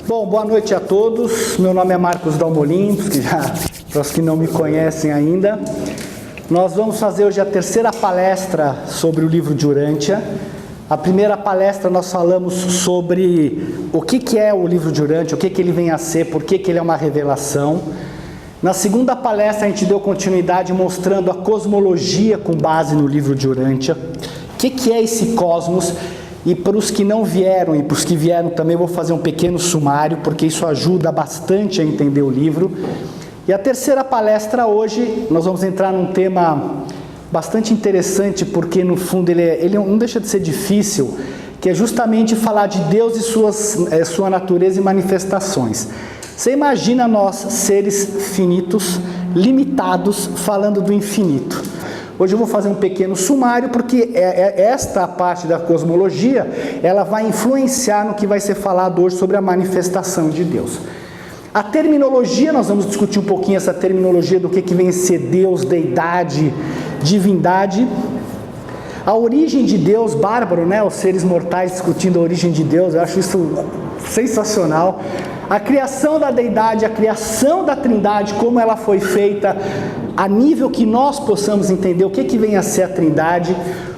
Bom, boa noite a todos. Meu nome é Marcos Dalmolin, para os que não me conhecem ainda. Nós vamos fazer hoje a terceira palestra sobre o livro de Urântia. A primeira palestra nós falamos sobre o que é o livro de Urântia, o que ele vem a ser, por que ele é uma revelação. Na segunda palestra a gente deu continuidade mostrando a cosmologia com base no livro de Urântia. O que é esse cosmos? E para os que não vieram e para os que vieram também eu vou fazer um pequeno sumário, porque isso ajuda bastante a entender o livro. E a terceira palestra hoje, nós vamos entrar num tema bastante interessante, porque no fundo ele não deixa de ser difícil, que é justamente falar de Deus e sua natureza e manifestações. Você imagina nós, seres finitos, limitados, falando do infinito. Hoje eu vou fazer um pequeno sumário, porque esta parte da cosmologia, ela vai influenciar no que vai ser falado hoje sobre a manifestação de Deus. A terminologia, nós vamos discutir um pouquinho essa terminologia do que vem a ser Deus, deidade, divindade. A origem de Deus, bárbaro, né? Os seres mortais discutindo a origem de Deus, eu acho isso sensacional. A criação da deidade, a criação da trindade, como ela foi feita, a nível que nós possamos entender o que vem a ser a trindade,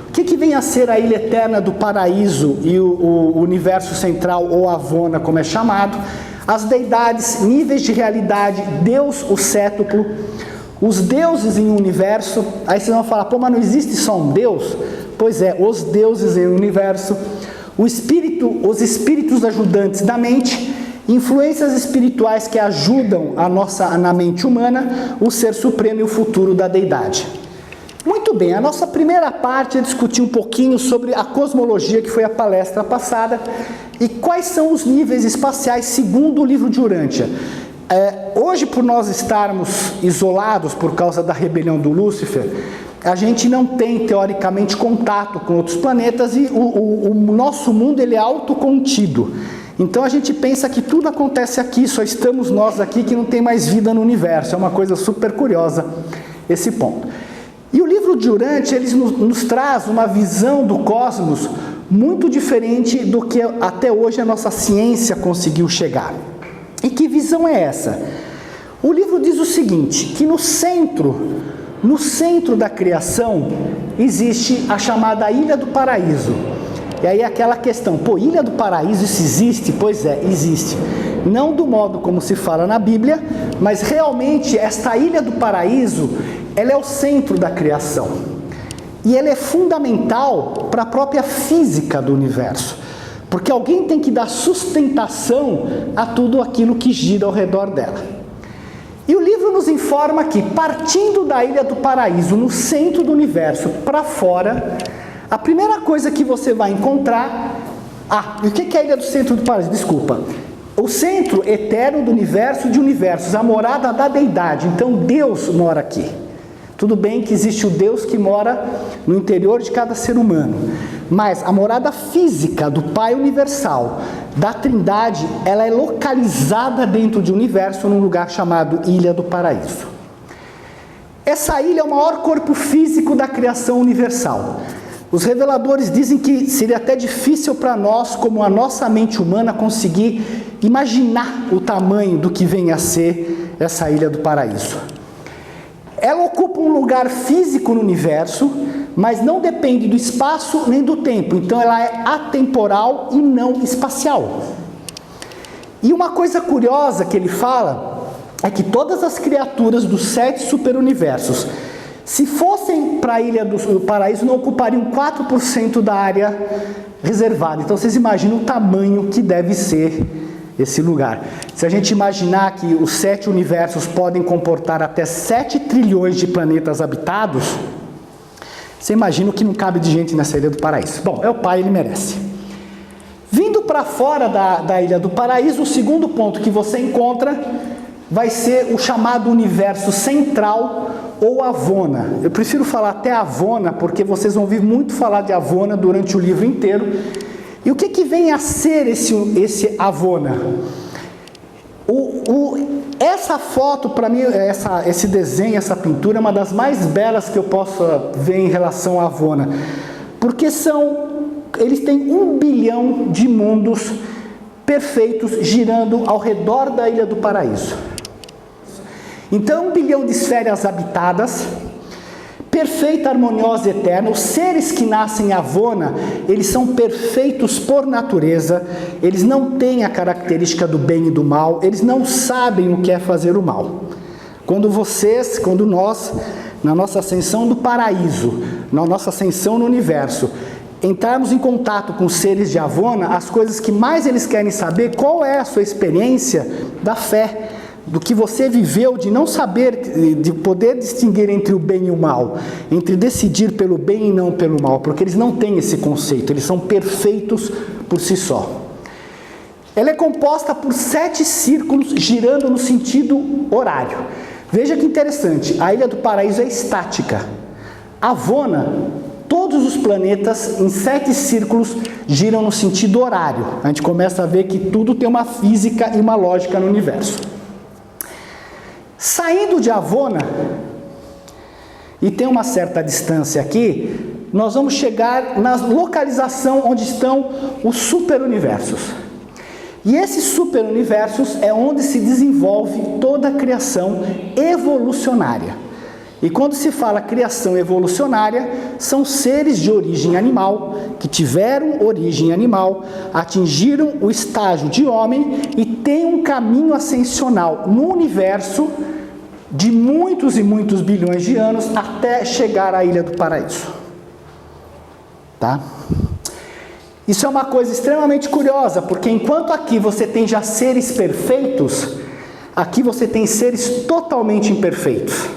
o que vem a ser a ilha eterna do paraíso e o universo central, ou Avona, como é chamado, as deidades, níveis de realidade, Deus, o cétuplo, os deuses em um universo. Aí vocês vão falar, pô, mas não existe só um Deus? Pois é, os deuses em um universo, os espíritos ajudantes da mente, influências espirituais que ajudam na mente humana, o ser supremo e o futuro da deidade. Muito bem, a nossa primeira parte é discutir um pouquinho sobre a cosmologia, que foi a palestra passada, e quais são os níveis espaciais segundo o livro de Urântia. Hoje, por nós estarmos isolados por causa da rebelião do Lúcifer, a gente não tem, teoricamente, contato com outros planetas e o nosso mundo ele é autocontido. Então a gente pensa que tudo acontece aqui, só estamos nós aqui, que não tem mais vida no universo. É uma coisa super curiosa esse ponto. E o livro de Urântia, ele nos traz uma visão do cosmos muito diferente do que até hoje a nossa ciência conseguiu chegar. E que visão é essa? O livro diz o seguinte, que no centro da criação existe a chamada Ilha do Paraíso. E aí aquela questão, pô, Ilha do Paraíso, isso existe? Pois é, existe. Não do modo como se fala na Bíblia, mas realmente esta Ilha do Paraíso, ela é o centro da criação. E ela é fundamental para a própria física do universo. Porque alguém tem que dar sustentação a tudo aquilo que gira ao redor dela. E o livro nos informa que, partindo da Ilha do Paraíso, no centro do universo, para fora, a primeira coisa que você vai encontrar... e o que é a Ilha do Centro do Paraíso? Desculpa. O centro eterno do universo de universos, a morada da deidade. Então Deus mora aqui. Tudo bem que existe o Deus que mora no interior de cada ser humano. Mas a morada física do Pai Universal, da Trindade, ela é localizada dentro de um universo num lugar chamado Ilha do Paraíso. Essa ilha é o maior corpo físico da criação universal. Os reveladores dizem que seria até difícil para nós, como a nossa mente humana, conseguir imaginar o tamanho do que vem a ser essa Ilha do Paraíso. Ela ocupa um lugar físico no universo, mas não depende do espaço nem do tempo. Então ela é atemporal e não espacial. E uma coisa curiosa que ele fala é que todas as criaturas dos 7 superuniversos, se fossem para a Ilha do Paraíso, não ocupariam 4% da área reservada. Então vocês imaginam o tamanho que deve ser esse lugar. Se a gente imaginar que os 7 universos podem comportar até 7 trilhões de planetas habitados, você imagina o que não cabe de gente nessa Ilha do Paraíso. Bom, é o Pai, ele merece. Vindo para fora da Ilha do Paraíso, o segundo ponto que você encontra vai ser o chamado universo central, ou Avona. Eu prefiro falar até Avona, porque vocês vão ouvir muito falar de Avona durante o livro inteiro. E o que vem a ser esse Avona? Essa foto, para mim, esse desenho, essa pintura, é uma das mais belas que eu posso ver em relação a Avona. Porque eles têm 1 bilhão de mundos perfeitos, girando ao redor da Ilha do Paraíso. Então, 1 bilhão de esferas habitadas, perfeita, harmoniosa e eterna. Os seres que nascem em Avona, eles são perfeitos por natureza, eles não têm a característica do bem e do mal, eles não sabem o que é fazer o mal. Quando nós, na nossa ascensão do paraíso, na nossa ascensão no universo, entrarmos em contato com os seres de Avona, as coisas que mais eles querem saber, qual é a sua experiência da fé, do que você viveu, de não saber, de poder distinguir entre o bem e o mal, entre decidir pelo bem e não pelo mal, porque eles não têm esse conceito, eles são perfeitos por si só. Ela é composta por 7 círculos girando no sentido horário. Veja que interessante, a Ilha do Paraíso é estática. Avona, todos os planetas em 7 círculos giram no sentido horário. A gente começa a ver que tudo tem uma física e uma lógica no universo. Saindo de Avona, e tem uma certa distância aqui, nós vamos chegar na localização onde estão os superuniversos. E esses superuniversos é onde se desenvolve toda a criação evolucionária. E quando se fala criação evolucionária, são seres de origem animal, que tiveram origem animal, atingiram o estágio de homem e têm um caminho ascensional no universo de muitos e muitos bilhões de anos até chegar à Ilha do Paraíso. Tá? Isso é uma coisa extremamente curiosa, porque enquanto aqui você tem já seres perfeitos, aqui você tem seres totalmente imperfeitos.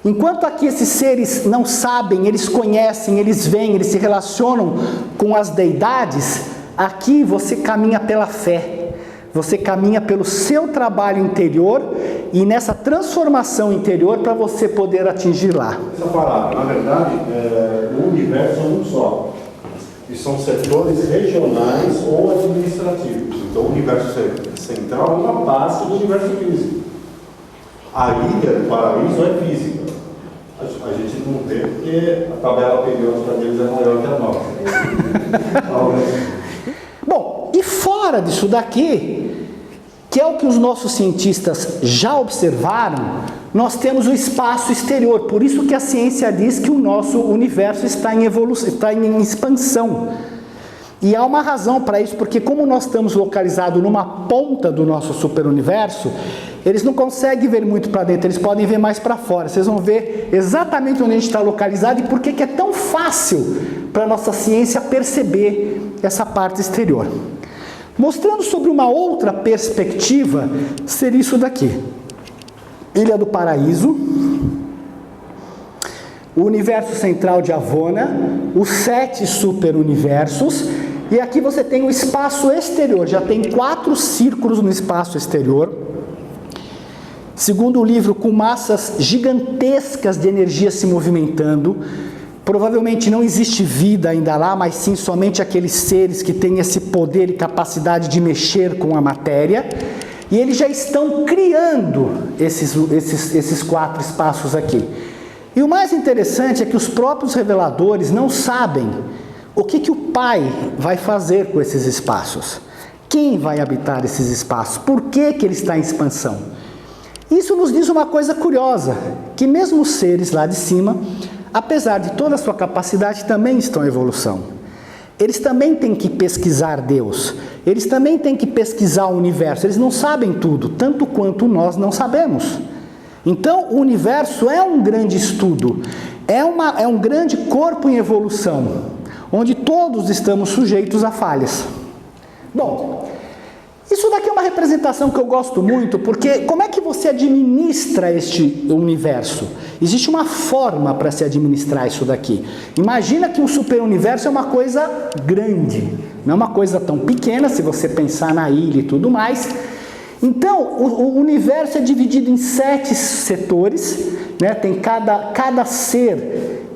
Enquanto aqui esses seres não sabem, eles conhecem, eles veem, eles se relacionam com as deidades, aqui você caminha pela fé, você caminha pelo seu trabalho interior e nessa transformação interior para você poder atingir lá. Essa palavra, na verdade, o universo é um só. E são setores regionais ou administrativos. Então, o universo central é uma parte do universo físico. A Ilha do Paraíso é física. A gente não vê porque a tabela periódica deles é maior que a nossa. Bom, e fora disso daqui, que é o que os nossos cientistas já observaram, nós temos o espaço exterior. Por isso que a ciência diz que o nosso universo está em evolução, está em expansão. E há uma razão para isso, porque como nós estamos localizados numa ponta do nosso superuniverso, eles não conseguem ver muito para dentro, eles podem ver mais para fora. Vocês vão ver exatamente onde a gente está localizado e por que é tão fácil para a nossa ciência perceber essa parte exterior. Mostrando sobre uma outra perspectiva, seria isso daqui. Ilha do Paraíso, o universo central de Avona, os 7 superuniversos, e aqui você tem o espaço exterior, já tem 4 círculos no espaço exterior. Segundo o livro, com massas gigantescas de energia se movimentando. Provavelmente não existe vida ainda lá, mas sim somente aqueles seres que têm esse poder e capacidade de mexer com a matéria. E eles já estão criando esses 4 espaços aqui. E o mais interessante é que os próprios reveladores não sabem o que o Pai vai fazer com esses espaços. Quem vai habitar esses espaços? Por que ele está em expansão? Isso nos diz uma coisa curiosa, que mesmo os seres lá de cima, apesar de toda a sua capacidade, também estão em evolução. Eles também têm que pesquisar Deus, eles também têm que pesquisar o universo, eles não sabem tudo, tanto quanto nós não sabemos. Então, o universo é um grande estudo, é um grande corpo em evolução, onde todos estamos sujeitos a falhas. Bom, isso daqui é uma representação que eu gosto muito, porque como é que você administra este universo? Existe uma forma para se administrar isso daqui. Imagina que um superuniverso é uma coisa grande, não é uma coisa tão pequena, se você pensar na ilha e tudo mais. Então, o universo é dividido em 7 setores, né? Tem cada ser,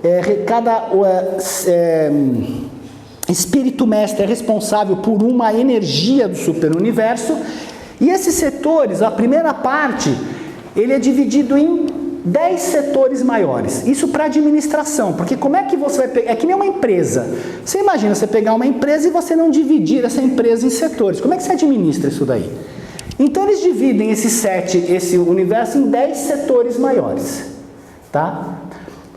espírito mestre é responsável por uma energia do superuniverso, e esses setores, a primeira parte, ele é dividido em 10 setores maiores. Isso para administração, porque como é que você vai pegar? É que nem uma empresa. Você imagina você pegar uma empresa e você não dividir essa empresa em setores. Como é que você administra isso daí? Então eles dividem esse universo em 10 setores maiores, tá?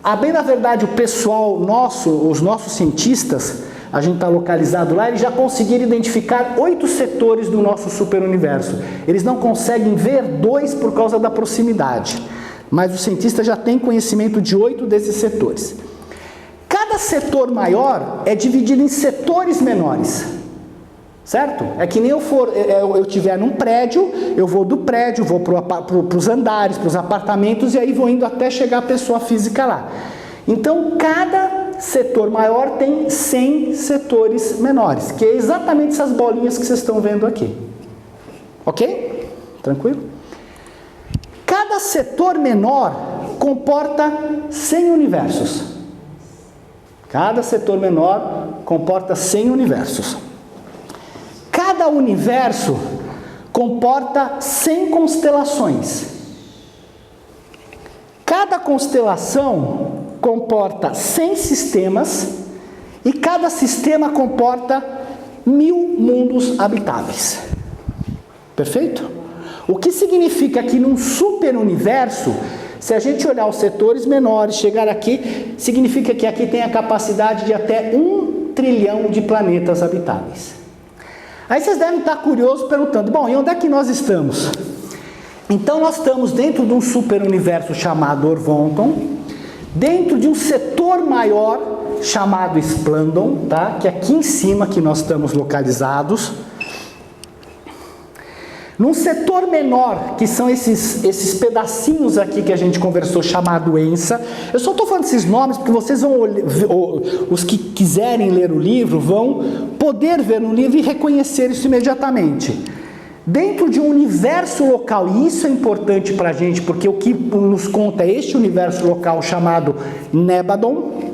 A bem da verdade, o pessoal nosso, os nossos cientistas, a gente está localizado lá, eles já conseguiram identificar 8 setores do nosso superuniverso. Eles não conseguem ver 2 por causa da proximidade, mas o cientista já tem conhecimento de 8 desses setores. Cada setor maior é dividido em setores menores, certo? É que nem eu estiver num prédio, eu vou do prédio, vou para os andares, para os apartamentos, e aí vou indo até chegar a pessoa física lá. Então, cada setor maior tem 100 setores menores, que é exatamente essas bolinhas que vocês estão vendo aqui. Ok? Tranquilo? Cada setor menor comporta 100 universos. Cada setor menor comporta 100 universos. Cada universo comporta 100 constelações. Cada constelação comporta 100 sistemas e cada sistema comporta 1000 mundos habitáveis. Perfeito? O que significa que num superuniverso, se a gente olhar os setores menores, chegar aqui, significa que aqui tem a capacidade de até 1 trilhão de planetas habitáveis. Aí vocês devem estar curiosos perguntando, bom, e onde é que nós estamos? Então nós estamos dentro de um superuniverso chamado Orvonton, dentro de um setor maior chamado Splandon, tá? Que é aqui em cima que nós estamos localizados. Num setor menor, que são esses pedacinhos aqui que a gente conversou, chamado Ensa. Eu só estou falando esses nomes porque vocês vão, os que quiserem ler o livro, vão poder ver no livro e reconhecer isso imediatamente. Dentro de um universo local, e isso é importante para a gente, porque o que nos conta é este universo local chamado Nebadon,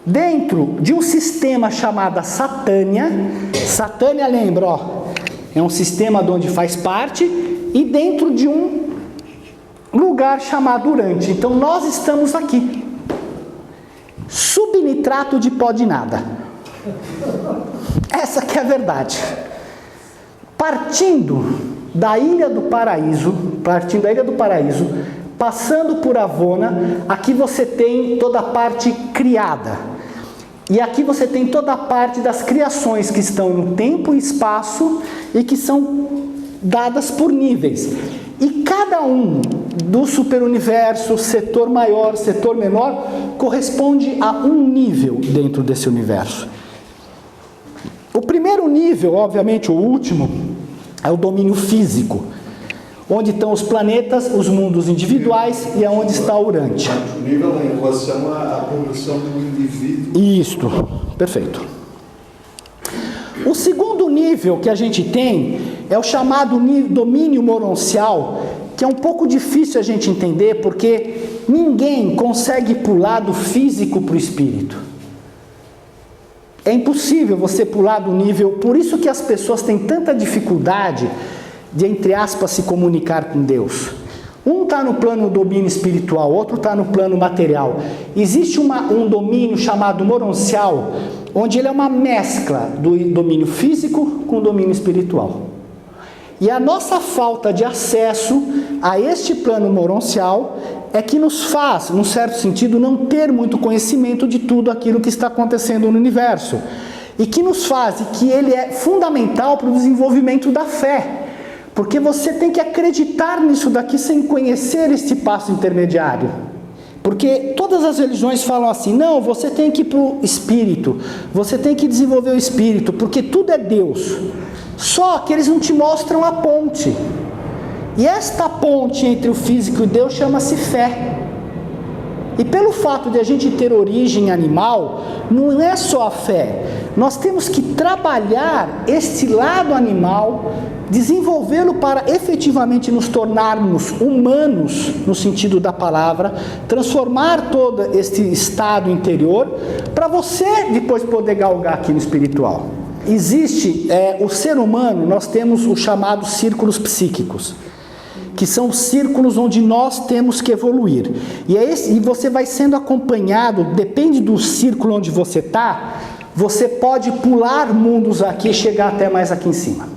dentro de um sistema chamado Satânia. Satânia, lembra, ó, é um sistema de onde faz parte, e dentro de um lugar chamado Urante. Então nós estamos aqui, subnitrato de pó de nada. Essa que é a verdade. Partindo da Ilha do Paraíso, passando por Avona, aqui você tem toda a parte criada. E aqui você tem toda a parte das criações que estão no tempo e espaço e que são dadas por níveis. E cada um do superuniverso, setor maior, setor menor, corresponde a um nível dentro desse universo. O primeiro nível, obviamente o último, é o domínio físico, onde estão os planetas, os mundos individuais e aonde está o Urante. O nível em relação à progressão do indivíduo. Isto, perfeito. O segundo nível que a gente tem é o chamado domínio moroncial, que é um pouco difícil a gente entender, porque ninguém consegue pular do físico para o espírito. É impossível você pular do nível, por isso que as pessoas têm tanta dificuldade de, entre aspas, se comunicar com Deus. Um está no plano domínio espiritual, outro está no plano material. Existe um domínio chamado moroncial, onde ele é uma mescla do domínio físico com o domínio espiritual. E a nossa falta de acesso a este plano moroncial é que nos faz, num certo sentido, não ter muito conhecimento de tudo aquilo que está acontecendo no universo. E que nos faz, e que ele é fundamental para o desenvolvimento da fé. Porque você tem que acreditar nisso daqui sem conhecer este passo intermediário. Porque todas as religiões falam assim, não, você tem que ir para o espírito, você tem que desenvolver o espírito, porque tudo é Deus. Só que eles não te mostram a ponte. E esta ponte entre o físico e Deus chama-se fé. E pelo fato de a gente ter origem animal, não é só a fé. Nós temos que trabalhar este lado animal, desenvolvê-lo para efetivamente nos tornarmos humanos, no sentido da palavra, transformar todo este estado interior, para você depois poder galgar aqui no espiritual. Existe o ser humano, nós temos os chamados círculos psíquicos, que são os círculos onde nós temos que evoluir. E você vai sendo acompanhado, depende do círculo onde você está, você pode pular mundos aqui e chegar até mais aqui em cima.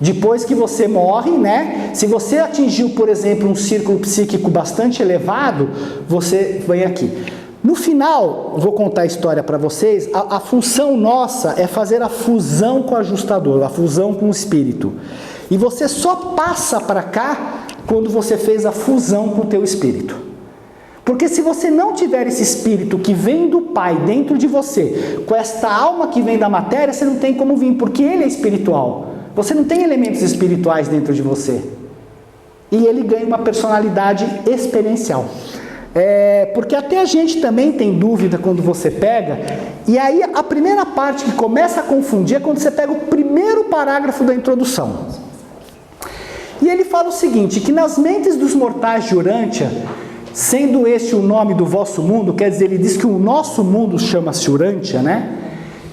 Depois que você morre, né? Se você atingiu, por exemplo, um círculo psíquico bastante elevado, você vem aqui. No final, vou contar a história para vocês, a função nossa é fazer a fusão com o ajustador, a fusão com o espírito. E você só passa para cá quando você fez a fusão com o teu espírito. Porque se você não tiver esse espírito que vem do Pai dentro de você, com esta alma que vem da matéria, você não tem como vir, porque ele é espiritual. Você não tem elementos espirituais dentro de você. E ele ganha uma personalidade experiencial. Porque até a gente também tem dúvida quando você pega, e aí a primeira parte que começa a confundir é quando você pega o primeiro parágrafo da introdução. E ele fala o seguinte, que nas mentes dos mortais de Urântia, sendo este o nome do vosso mundo, quer dizer, ele diz que o nosso mundo chama-se Urântia, né?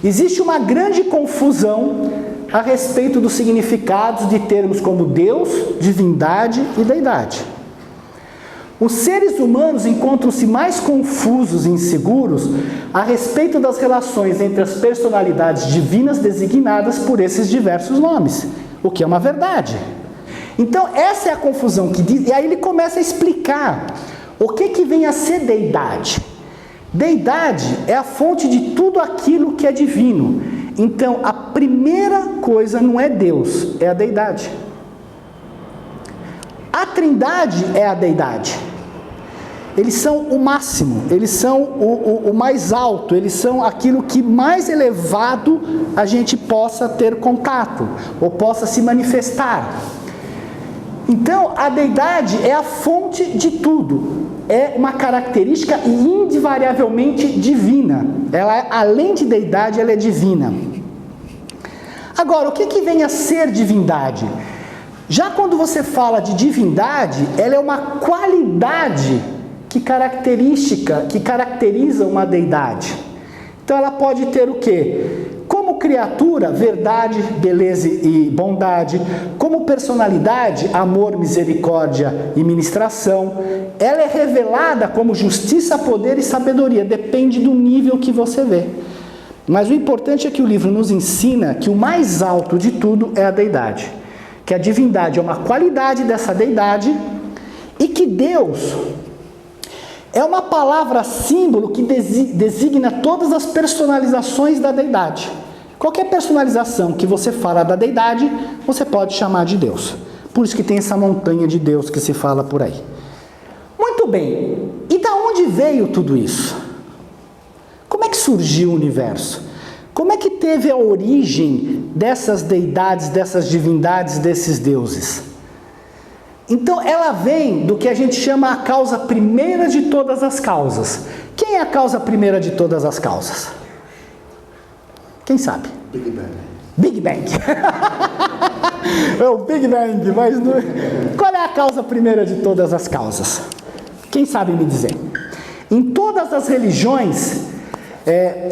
Existe uma grande confusão a respeito dos significados de termos como Deus, divindade e deidade. Os seres humanos encontram-se mais confusos e inseguros a respeito das relações entre as personalidades divinas designadas por esses diversos nomes, o que é uma verdade. Então, essa é a confusão que diz, e aí ele começa a explicar o que vem a ser deidade. Deidade é a fonte de tudo aquilo que é divino. Então, a primeira coisa não é Deus, é a deidade. A Trindade é a deidade. Eles são o máximo, eles são o mais alto, eles são aquilo que mais elevado a gente possa ter contato, ou possa se manifestar. Então, a deidade é a fonte de tudo, é uma característica invariavelmente divina. Ela, além de deidade, ela é divina. Agora, o que vem a ser divindade? Já quando você fala de divindade, ela é uma qualidade que caracteriza uma deidade. Então ela pode ter o quê? Como criatura, verdade, beleza e bondade. Como personalidade, amor, misericórdia e ministração. Ela é revelada como justiça, poder e sabedoria. Depende do nível que você vê. Mas o importante é que o livro nos ensina que o mais alto de tudo é a deidade. Que a divindade é uma qualidade dessa deidade e que Deus é uma palavra símbolo que designa todas as personalizações da deidade. Qualquer personalização que você fala da deidade, você pode chamar de Deus. Por isso que tem essa montanha de Deus que se fala por aí. Muito bem, e da onde veio tudo isso? Como é que surgiu o universo? Como é que teve a origem dessas deidades, dessas divindades, desses deuses? Então ela vem do que a gente chama a causa primeira de todas as causas. Quem é a causa primeira de todas as causas? Quem sabe? Big Bang. Big Bang. É o Big Bang, mas não... Qual é a causa primeira de todas as causas? Quem sabe me dizer? Em todas as religiões,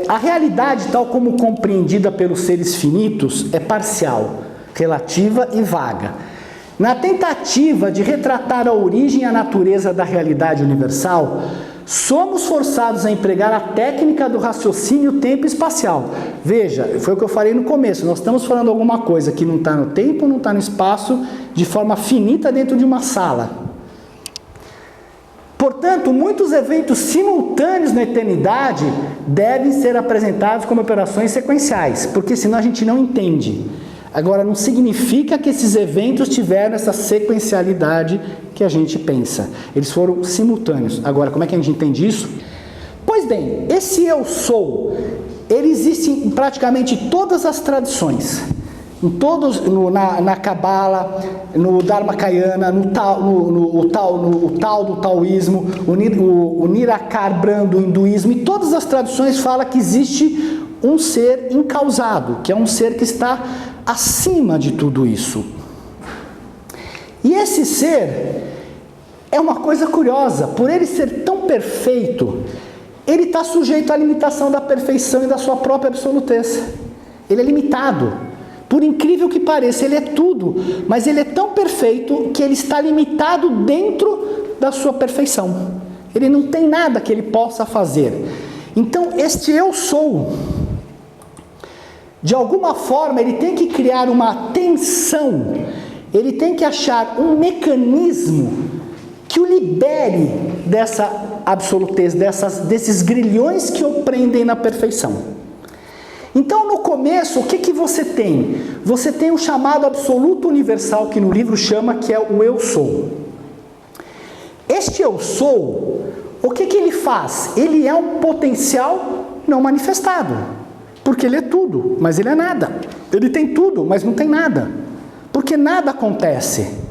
a realidade tal como compreendida pelos seres finitos é parcial, relativa e vaga. Na tentativa de retratar a origem e a natureza da realidade universal, somos forçados a empregar a técnica do raciocínio tempo espacial. Veja, foi o que eu falei no começo, nós estamos falando alguma coisa que não está no tempo, não está no espaço, de forma finita dentro de uma sala. Portanto, muitos eventos simultâneos na eternidade devem ser apresentados como operações sequenciais, porque senão a gente não entende. Agora, não significa que esses eventos tiveram essa sequencialidade que a gente pensa. Eles foram simultâneos. Agora, como é que a gente entende isso? Pois bem, esse eu sou, ele existe em praticamente todas as tradições. Na Cabala, no Dharmakayana, no tal do taoísmo, o Nirakar Brahma do hinduísmo, e todas as tradições falam que existe um ser incausado, que é um ser que está acima de tudo isso. E esse ser é uma coisa curiosa, por ele ser tão perfeito, ele está sujeito à limitação da perfeição e da sua própria absolutez. Ele é limitado. por incrível que pareça, ele é tudo, mas ele é tão perfeito que ele está limitado dentro da sua perfeição. Ele não tem nada que ele possa fazer. Então, este eu sou, de alguma forma, ele tem que criar uma tensão, ele tem que achar um mecanismo que o libere dessa absolutez, desses grilhões que o prendem na perfeição. Então, no começo, o que você tem? Você tem o chamado absoluto universal, que no livro chama, que é o eu sou. Este eu sou, o que ele faz? Ele é um potencial não manifestado, porque ele é tudo, mas ele é nada. Ele tem tudo, mas não tem nada, porque nada acontece.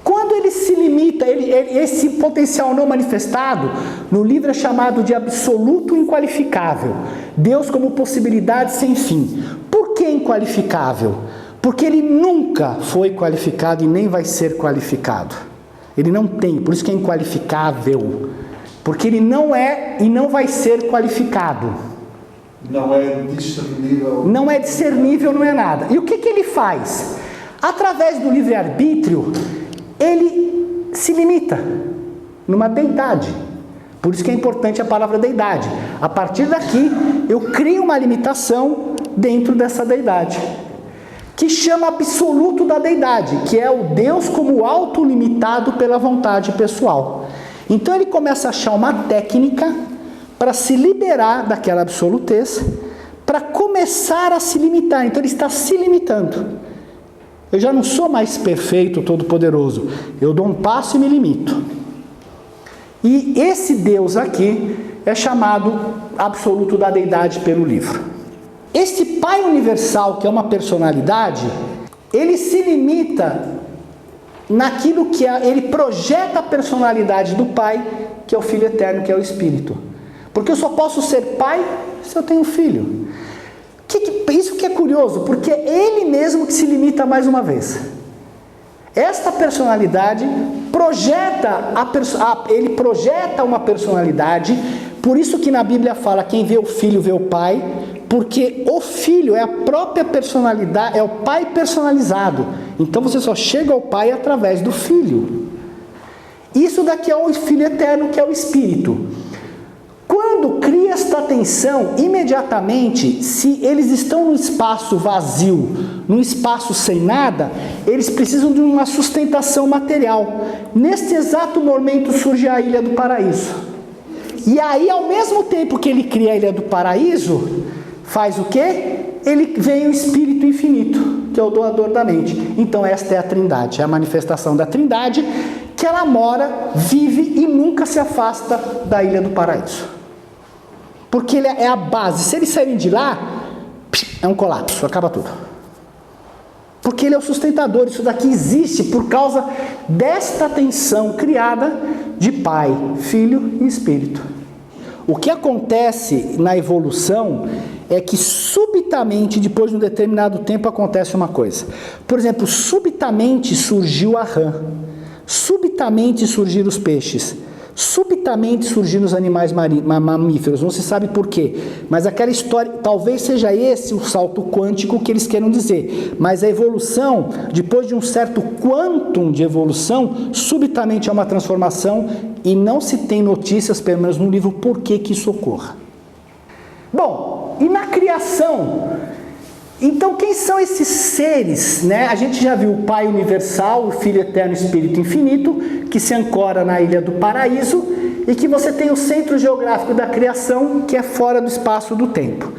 Quando ele se limita, esse potencial não manifestado, no livro é chamado de absoluto inqualificável. Deus como possibilidade sem fim. Por que inqualificável? Porque ele nunca foi qualificado e nem vai ser qualificado. Ele não tem, por isso que é inqualificável. Porque ele não é e não vai ser qualificado. Não é discernível. Não é discernível, não é nada. E o que ele faz? Através do livre-arbítrio, ele se limita numa deidade. Por isso que é importante a palavra deidade. A partir daqui, eu crio uma limitação dentro dessa deidade, que chama absoluto da deidade, que é o Deus como autolimitado pela vontade pessoal. Então ele começa a achar uma técnica para se liberar daquela absolutez, para começar a se limitar. Então ele está se limitando. Eu já não sou mais perfeito, todo-poderoso. Eu dou um passo e me limito. E esse Deus aqui é chamado absoluto da deidade pelo livro. Este Pai universal, que é uma personalidade, ele se limita naquilo que ele projeta a personalidade do Pai, que é o Filho Eterno, que é o Espírito. Porque eu só posso ser pai se eu tenho filho. Isso que é curioso, porque é ele mesmo que se limita mais uma vez. Esta personalidade ele projeta uma personalidade, por isso que na Bíblia fala, quem vê o filho vê o pai, porque o filho é a própria personalidade, é o pai personalizado. Então você só chega ao pai através do filho. Isso daqui é o Filho Eterno, que é o Espírito. Quando cria esta tensão, imediatamente, se eles estão num espaço vazio, num espaço sem nada, eles precisam de uma sustentação material. Neste exato momento surge a Ilha do Paraíso. E aí, ao mesmo tempo que ele cria a Ilha do Paraíso, faz o quê? Ele vem o Espírito Infinito, que é o doador da mente. Então esta é a Trindade, é a manifestação da Trindade, que ela mora, vive e nunca se afasta da Ilha do Paraíso. Porque ele é a base. Se eles saírem de lá, é um colapso, acaba tudo. Porque ele é o sustentador. Isso daqui existe por causa desta tensão criada de Pai, Filho e Espírito. O que acontece na evolução é que subitamente, depois de um determinado tempo, acontece uma coisa. Por exemplo, subitamente surgiu a rã. Subitamente surgiram os peixes. Subitamente surgiram os animais mamíferos, não se sabe por quê, mas aquela história, talvez seja esse o salto quântico que eles queiram dizer, mas a evolução, depois de um certo quantum de evolução, subitamente há uma transformação e não se tem notícias, pelo menos no livro, por que isso ocorra. Bom, e na criação? Então, quem são esses seres, né? A gente já viu o Pai Universal, o Filho Eterno, o Espírito Infinito, que se ancora na Ilha do Paraíso, e que você tem o centro geográfico da criação, que é fora do espaço do tempo.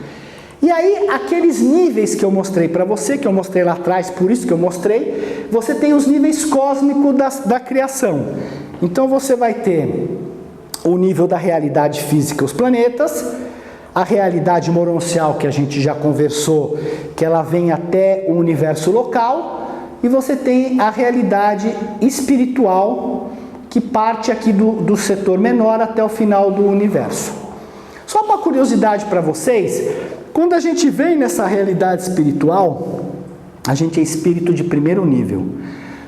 E aí, aqueles níveis que eu mostrei para você, que eu mostrei lá atrás, por isso que eu mostrei, você tem os níveis cósmicos da criação. Então, você vai ter o nível da realidade física, os planetas, a realidade moroncial, que a gente já conversou, que ela vem até o universo local, e você tem a realidade espiritual, que parte aqui do setor menor até o final do universo. Só uma curiosidade para vocês, quando a gente vem nessa realidade espiritual, a gente é espírito de primeiro nível.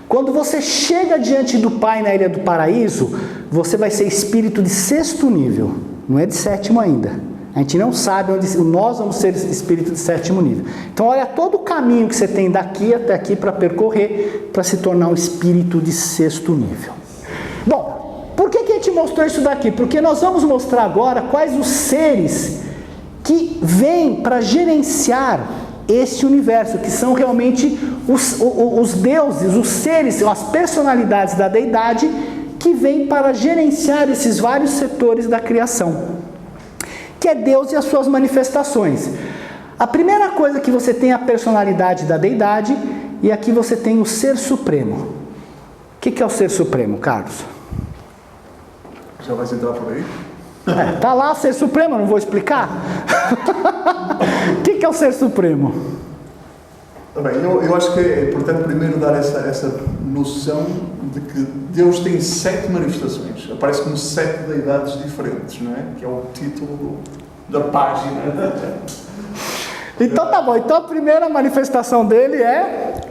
Quando você chega diante do Pai na Ilha do Paraíso, você vai ser espírito de sexto nível, não é de sétimo ainda. A gente não sabe onde nós vamos ser espírito de 7º nível. Então olha todo o caminho que você tem daqui até aqui para percorrer para se tornar um espírito de 6º nível. Bom, por que a gente mostrou isso daqui? Porque nós vamos mostrar agora quais os seres que vêm para gerenciar esse universo, que são realmente os deuses, os seres, as personalidades da deidade que vêm para gerenciar esses vários setores da criação, que é Deus e as suas manifestações. A primeira coisa que você tem é a personalidade da deidade, e aqui você tem o Ser Supremo. O que é o Ser Supremo, Carlos? Já vai entrar por aí? Tá lá o Ser Supremo, não vou explicar? O que é o Ser Supremo? Também, eu acho que é importante primeiro dar essa noção de que Deus tem 7 manifestações. Aparece como 7 deidades diferentes, não é? Que é o título da página. Então tá bom, então a primeira manifestação dele é...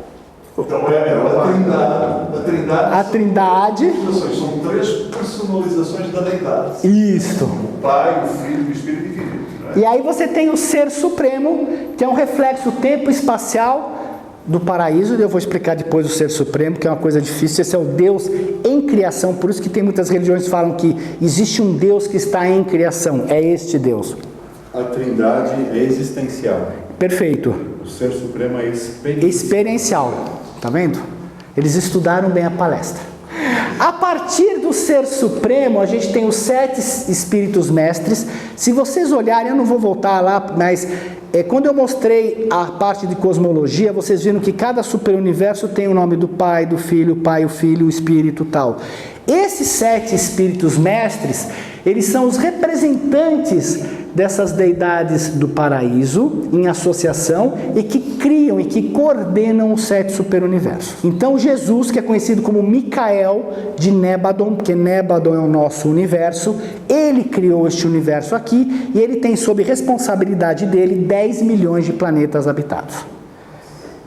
Então a Trindade. A Trindade. São 3 personalizações da deidade. Isto. O Pai, o Filho e o Espírito Divino. E aí você tem o Ser Supremo, que é um reflexo tempo-espacial do paraíso, e eu vou explicar depois o Ser Supremo, que é uma coisa difícil. Esse é o Deus em criação, por isso que tem muitas religiões que falam que existe um Deus que está em criação, é este Deus. A Trindade é existencial. Perfeito. O Ser Supremo é Experiencial, tá vendo? Eles estudaram bem a palestra. A partir do Ser Supremo, a gente tem os 7 espíritos mestres. Se vocês olharem, eu não vou voltar lá, mas quando eu mostrei a parte de cosmologia, vocês viram que cada superuniverso tem o nome do Pai, do Filho, o Pai, o Filho, o Espírito tal. Esses 7 espíritos mestres, eles são os representantes dessas deidades do paraíso em associação e que criam e que coordenam os 7 superuniversos. Então Jesus, que é conhecido como Micael de Nébadon, porque Nébadon é o nosso universo, ele criou este universo aqui e ele tem sob responsabilidade dele 10 milhões de planetas habitados.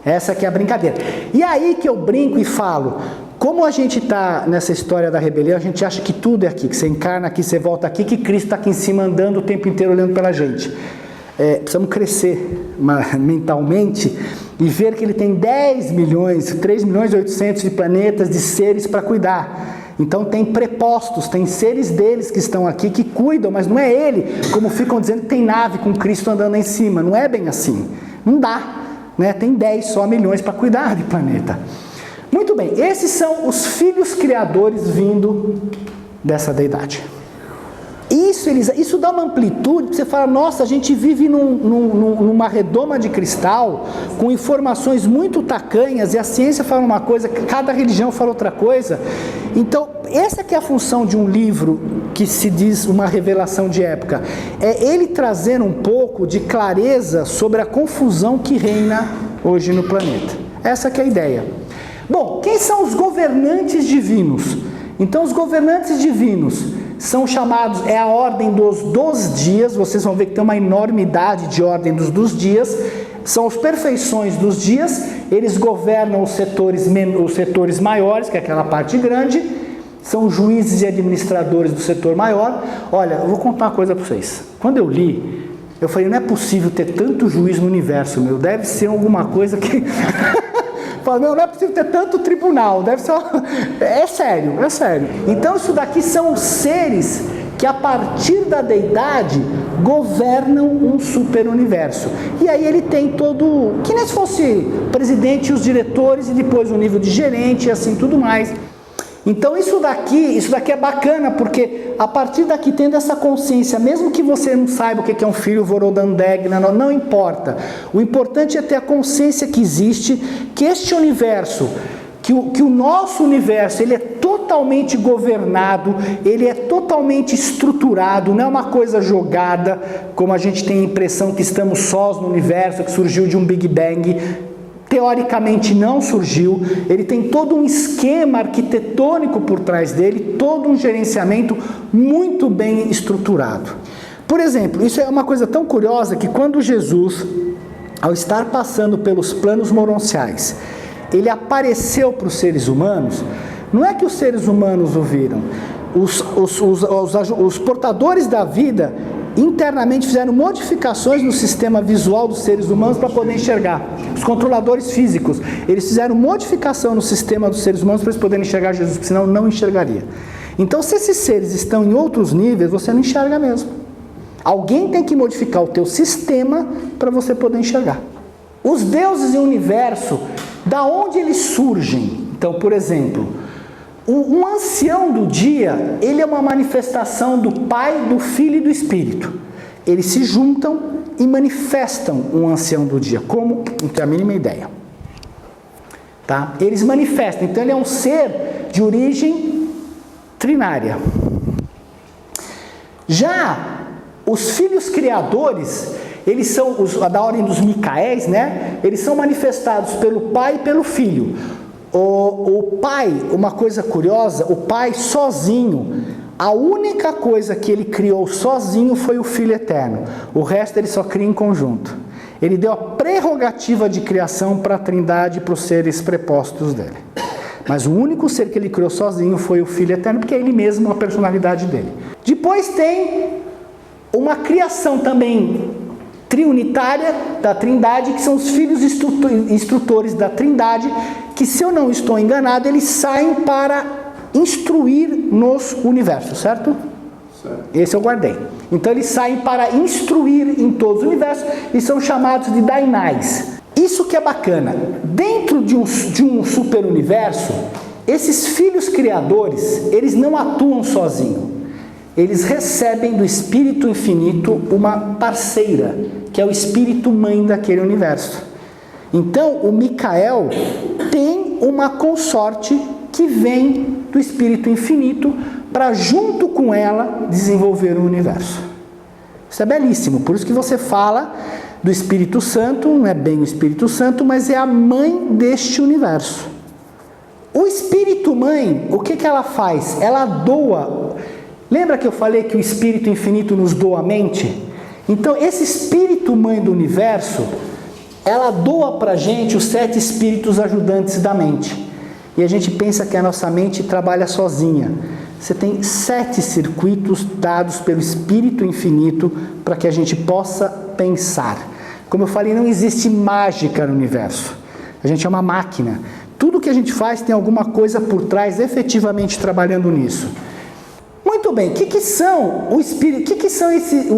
Essa que é a brincadeira. E aí que eu brinco e falo, como a gente está nessa história da rebelião, a gente acha que tudo é aqui, que você encarna aqui, você volta aqui, que Cristo está aqui em cima andando o tempo inteiro olhando pela gente. Precisamos crescer mentalmente e ver que ele tem 10 milhões, 3 milhões e 800 de planetas, de seres para cuidar. Então tem prepostos, tem seres deles que estão aqui, que cuidam, mas não é ele, como ficam dizendo que tem nave com Cristo andando em cima. Não é bem assim, não dá, né? Tem 10 só milhões para cuidar de planeta. Muito bem, esses são os filhos criadores vindo dessa deidade. Isso dá uma amplitude, você fala, nossa, a gente vive numa redoma de cristal, com informações muito tacanhas, e a ciência fala uma coisa, cada religião fala outra coisa. Então, essa que é a função de um livro que se diz uma revelação de época, é ele trazer um pouco de clareza sobre a confusão que reina hoje no planeta. Essa que é a ideia. Bom, quem são os governantes divinos? Então, os governantes divinos são chamados, é a ordem dos 12 dias, vocês vão ver que tem uma enormidade de ordem dos dias, são as perfeições dos dias, eles governam os setores maiores, que é aquela parte grande, são juízes e administradores do setor maior. Olha, eu vou contar uma coisa para vocês, quando eu li, eu falei, não é possível ter tanto juiz no universo, deve ser alguma coisa que... Não é possível ter tanto tribunal, deve ser é sério. Então isso daqui são os seres que a partir da deidade governam um superuniverso. E aí ele tem todo, que nem se fosse presidente e os diretores e depois o nível de gerente e assim tudo mais. Então isso daqui é bacana, porque a partir daqui, tendo essa consciência, mesmo que você não saiba o que é um filho Vorodandegna, não importa. O importante é ter a consciência que existe, que este universo, que o nosso universo, ele é totalmente governado, ele é totalmente estruturado, não é uma coisa jogada, como a gente tem a impressão que estamos sós no universo, que surgiu de um Big Bang. Teoricamente não surgiu, ele tem todo um esquema arquitetônico por trás dele, todo um gerenciamento muito bem estruturado. Por exemplo, isso é uma coisa tão curiosa que quando Jesus, ao estar passando pelos planos moronciais, ele apareceu para os seres humanos, não é que os seres humanos o viram, os portadores da vida, internamente fizeram modificações no sistema visual dos seres humanos para poder enxergar. Os controladores físicos, eles fizeram modificação no sistema dos seres humanos para eles poderem enxergar Jesus, porque senão não enxergaria. Então, se esses seres estão em outros níveis, você não enxerga mesmo. Alguém tem que modificar o teu sistema para você poder enxergar. Os deuses e o universo, da onde eles surgem? Então, por exemplo, um ancião do dia, ele é uma manifestação do Pai, do Filho e do Espírito. Eles se juntam e manifestam um ancião do dia. Como? Não tenho a mínima ideia. Tá? Eles manifestam. Então ele é um ser de origem trinária. Já os filhos criadores, eles são da ordem dos Micaéis, né? Eles são manifestados pelo Pai e pelo Filho. O Pai, uma coisa curiosa, o Pai sozinho, a única coisa que ele criou sozinho foi o Filho Eterno. O resto ele só cria em conjunto. Ele deu a prerrogativa de criação para a Trindade e para os seres prepostos dele. Mas o único ser que ele criou sozinho foi o Filho Eterno, porque é ele mesmo a personalidade dele. Depois tem uma criação também triunitária da Trindade, que são os filhos instrutores da Trindade, que, se eu não estou enganado, eles saem para instruir nos universos, certo? Certo. Esse eu guardei. Então eles saem para instruir em todos os universos e são chamados de Dainais. Isso que é bacana. Dentro de um super universo, esses filhos criadores, eles não atuam sozinhos. Eles recebem do Espírito Infinito uma parceira, que é o Espírito Mãe daquele universo. Então, o Micael tem uma consorte que vem do Espírito Infinito para, junto com ela, desenvolver o universo. Isso é belíssimo. Por isso que você fala do Espírito Santo, não é bem o Espírito Santo, mas é a mãe deste universo. O Espírito Mãe, o que ela faz? Ela doa. Lembra que eu falei que o Espírito Infinito nos doa a mente? Então, esse Espírito Mãe do universo, ela doa para a gente os 7 espíritos ajudantes da mente. E a gente pensa que a nossa mente trabalha sozinha. Você tem 7 circuitos dados pelo Espírito Infinito para que a gente possa pensar. Como eu falei, não existe mágica no universo. A gente é uma máquina. Tudo que a gente faz tem alguma coisa por trás efetivamente trabalhando nisso. Muito bem, o que são o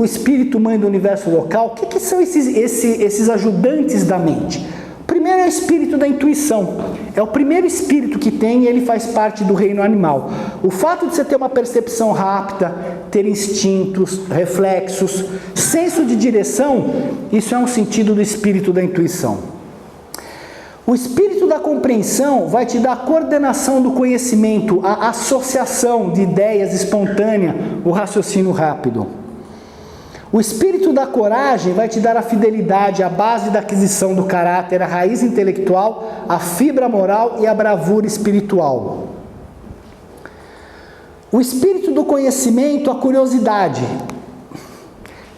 Espírito Mãe do universo local? O que são esses ajudantes da mente? O primeiro é o espírito da intuição. É o primeiro espírito que tem e ele faz parte do reino animal. O fato de você ter uma percepção rápida, ter instintos, reflexos, senso de direção, isso é um sentido do espírito da intuição. O espírito da compreensão vai te dar a coordenação do conhecimento, a associação de ideias espontânea, o raciocínio rápido. O espírito da coragem vai te dar a fidelidade, a base da aquisição do caráter, a raiz intelectual, a fibra moral e a bravura espiritual. O espírito do conhecimento, a curiosidade,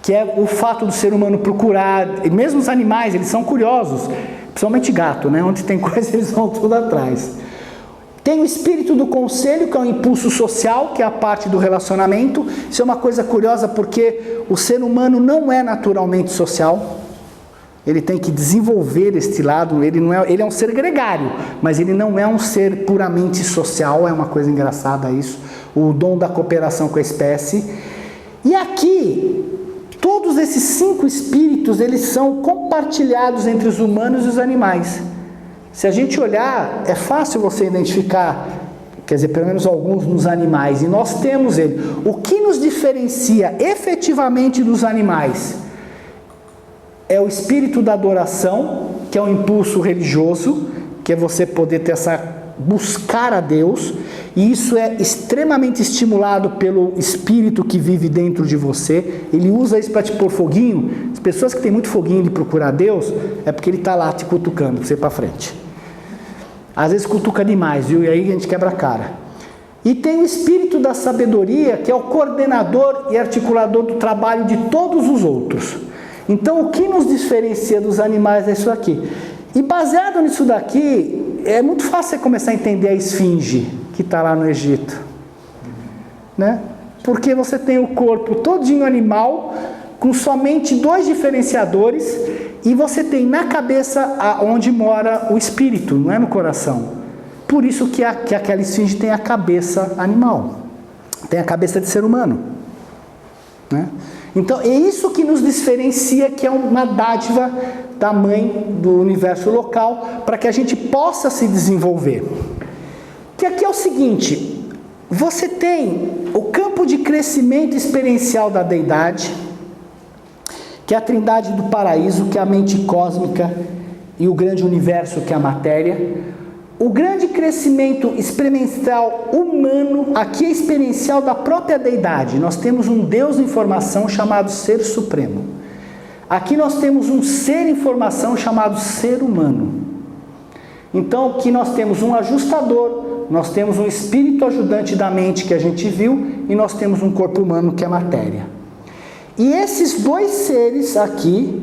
que é o fato do ser humano procurar, e mesmo os animais, eles são curiosos, principalmente gato, né? Onde tem coisa eles vão tudo atrás. Tem o espírito do conselho, que é o impulso social, que é a parte do relacionamento. Isso é uma coisa curiosa porque o ser humano não é naturalmente social. Ele tem que desenvolver este lado. Ele é um ser gregário, mas ele não é um ser puramente social. É uma coisa engraçada isso. O dom da cooperação com a espécie. E aqui, todos esses 5 espíritos, eles são compartilhados entre os humanos e os animais. Se a gente olhar, é fácil você identificar, quer dizer, pelo menos alguns nos animais, e nós temos ele. O que nos diferencia efetivamente dos animais é o espírito da adoração, que é um impulso religioso, que é você poder ter buscar a Deus, e isso é extremamente estimulado pelo espírito que vive dentro de você. Ele usa isso para te pôr foguinho. As pessoas que têm muito foguinho de procurar Deus, é porque ele está lá te cutucando para você ir para frente. Às vezes cutuca demais, viu? E aí a gente quebra a cara. E tem o espírito da sabedoria, que é o coordenador e articulador do trabalho de todos os outros. Então, o que nos diferencia dos animais é isso aqui. E baseado nisso daqui, é muito fácil você começar a entender a esfinge que está lá no Egito, né? Porque você tem o corpo todinho animal, com somente 2 diferenciadores, e você tem na cabeça onde mora o espírito, não é no coração. Por isso que aquela esfinge tem a cabeça animal, tem a cabeça de ser humano, né? Então é isso que nos diferencia, que é uma dádiva da mãe do universo local, para que a gente possa se desenvolver. Que aqui é o seguinte: você tem o campo de crescimento experiencial da deidade, que é a trindade do paraíso, que é a mente cósmica, e o grande universo, que é a matéria. O grande crescimento experimental humano, aqui é experiencial da própria deidade. Nós temos um Deus em formação chamado Ser Supremo. Aqui nós temos um ser em formação chamado Ser Humano. Então aqui nós temos um ajustador, nós temos um espírito ajudante da mente, que a gente viu, e nós temos um corpo humano, que é a matéria. E esses 2 seres aqui,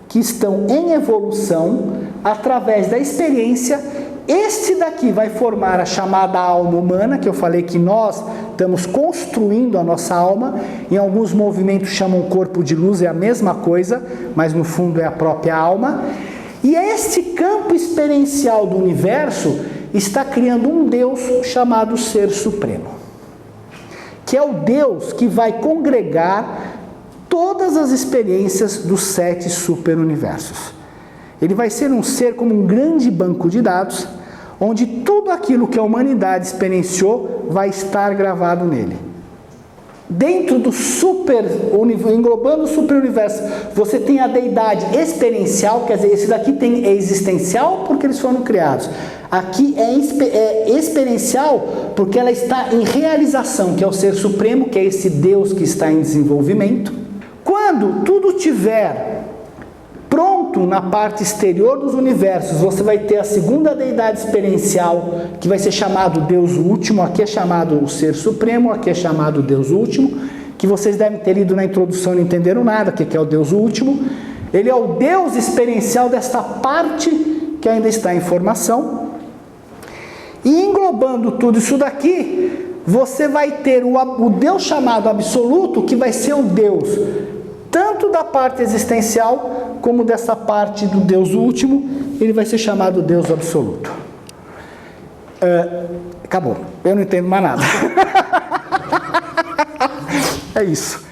que estão em evolução, através da experiência, este daqui vai formar a chamada alma humana, que eu falei que nós estamos construindo a nossa alma. Em alguns movimentos chamam corpo de luz, é a mesma coisa, mas no fundo é a própria alma. E este campo experiencial do universo está criando um Deus chamado Ser Supremo, que é o Deus que vai congregar todas as experiências dos 7 superuniversos. Ele vai ser um ser como um grande banco de dados, onde tudo aquilo que a humanidade experienciou vai estar gravado nele. Dentro do englobando o superuniverso, você tem a deidade experiencial, quer dizer, esse daqui é existencial porque eles foram criados. Aqui é experiencial porque ela está em realização, que é o Ser Supremo, que é esse Deus que está em desenvolvimento. Quando tudo tiver pronto na parte exterior dos universos, você vai ter a segunda deidade experiencial, que vai ser chamado Deus Último. Aqui é chamado o Ser Supremo, aqui é chamado Deus Último, que vocês devem ter lido na introdução e não entenderam nada, o que é o Deus Último. Ele é o Deus experiencial desta parte que ainda está em formação. E englobando tudo isso daqui, você vai ter o Deus chamado Absoluto, que vai ser o Deus tanto da parte existencial como dessa parte do Deus Último. Ele vai ser chamado Deus Absoluto. Acabou, eu não entendo mais nada. É isso.